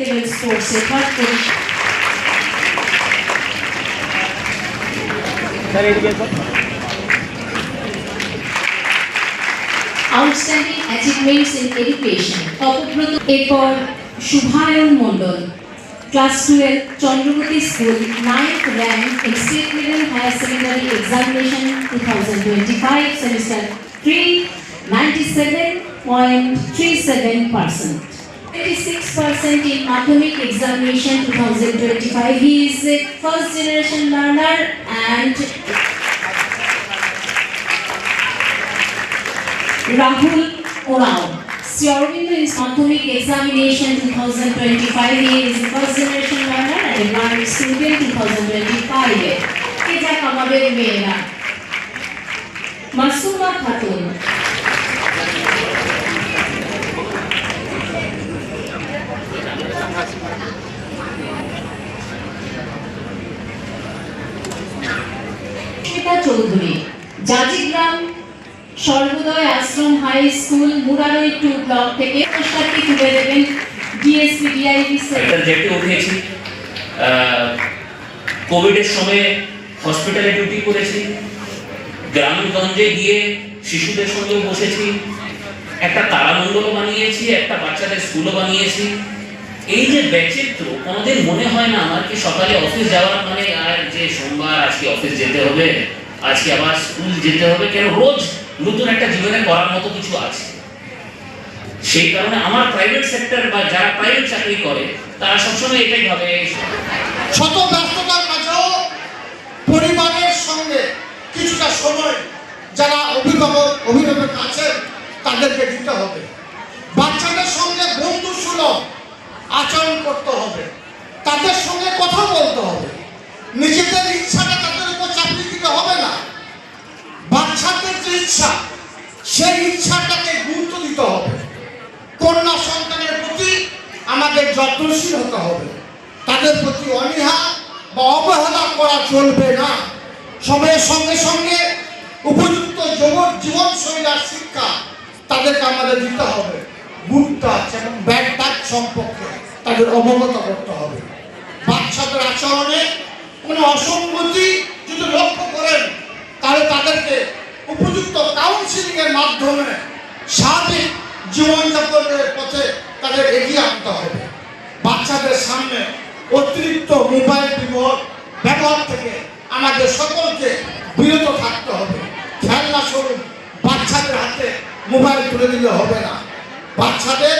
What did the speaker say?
Level স্পোর্টসে third position. Outstanding achievements in education Tapabrata, এরপর Subhayan Mondal, class 12 Chandramati school, 9th rank in state level higher secondary examination 2025 semester 3, 97.37%. 86% in Madhyamik examination 2025. He is a first generation learner and Rahul Orao. Sri Aurobindo is Madhyamik examination 2025. He is a first generation learner and a learning student 2025. Ke jak amader meyera Masuma Khatun, Shweta Choudhury, Jajigram Sarvodaya Ashram high school, Murarai 2 block থেকে পুরস্কারটি তুলে দেবেন DSP DID sector যেতে উঠেছি। কোভিডের সময় হসপিটালে duty করেছি, গ্রামগঞ্জে গিয়ে শিশুদের সঙ্গে বসেছি, একটা তারামণ্ডলও বানিয়েছি, একটা বাচ্চাদের স্কুলও বানিয়েছি। এই যে বৈচিত্র্য, কোনোদিন মনে হয় না আমার কি সকালে অফিস যাওয়ার মানে আর যে সোমবার আজকে অফিস যেতে হবে, আজকে আবার স্কুল যেতে হবে, কেন রোজ নতুন একটা জীবনে করার মতো কিছু আছে। সেই কারণে আমার প্রাইভেট সেক্টর বা যারা প্রাইভেট চাকরি করে তারা সবসময় এটাই ভাবে শত ব্যস্ততার মাঝেও পরিবারের সঙ্গে কিছুটা সময় যারা অভিভাবক আছেন তাদেরকে দিতে হবে। বাচ্চাদের সঙ্গে বন্ধু সুলভ আচরণ করতে হবে, তাদের সঙ্গে কথা বলতে হবে, নিজেদের ইচ্ছাটা তাদের উপর চাপিয়ে দিতে হবে না। বাচ্চাদের যে ইচ্ছা সেই ইচ্ছাটাকে গুরুত্ব দিতে হবে। কন্যা সন্তানের প্রতি আমাদের যত্নশীল হতে হবে, তাদের প্রতি অনীহা বা অবহেলা করা চলবে না। সময়ের সঙ্গে সঙ্গে উপযুক্ত জীবনশৈলীর শিক্ষা তাদেরকে আমাদের দিতে হবে। গুড টাচ এবং ব্যাড টাচ সম্পর্কে তাদের অবগত করতে হবে। বাচ্চাদের আচরণে কোনো অসঙ্গতি যদি লক্ষ্য করেন তাহলে তাদেরকে উপযুক্ত কাউন্সিলিং এর মাধ্যমে স্বাভাবিক জীবনযাপনের পথে তাদের এগিয়ে আনতে হবে। বাচ্চাদের সামনে অতিরিক্ত মোবাইল ব্যবহার থেকে আমাদের সকলকে বিরত থাকতে হবে। খেলনা স্বরূপ বাচ্চাদের হাতে মোবাইল তুলে দিলে হবে না। বাচ্চাদের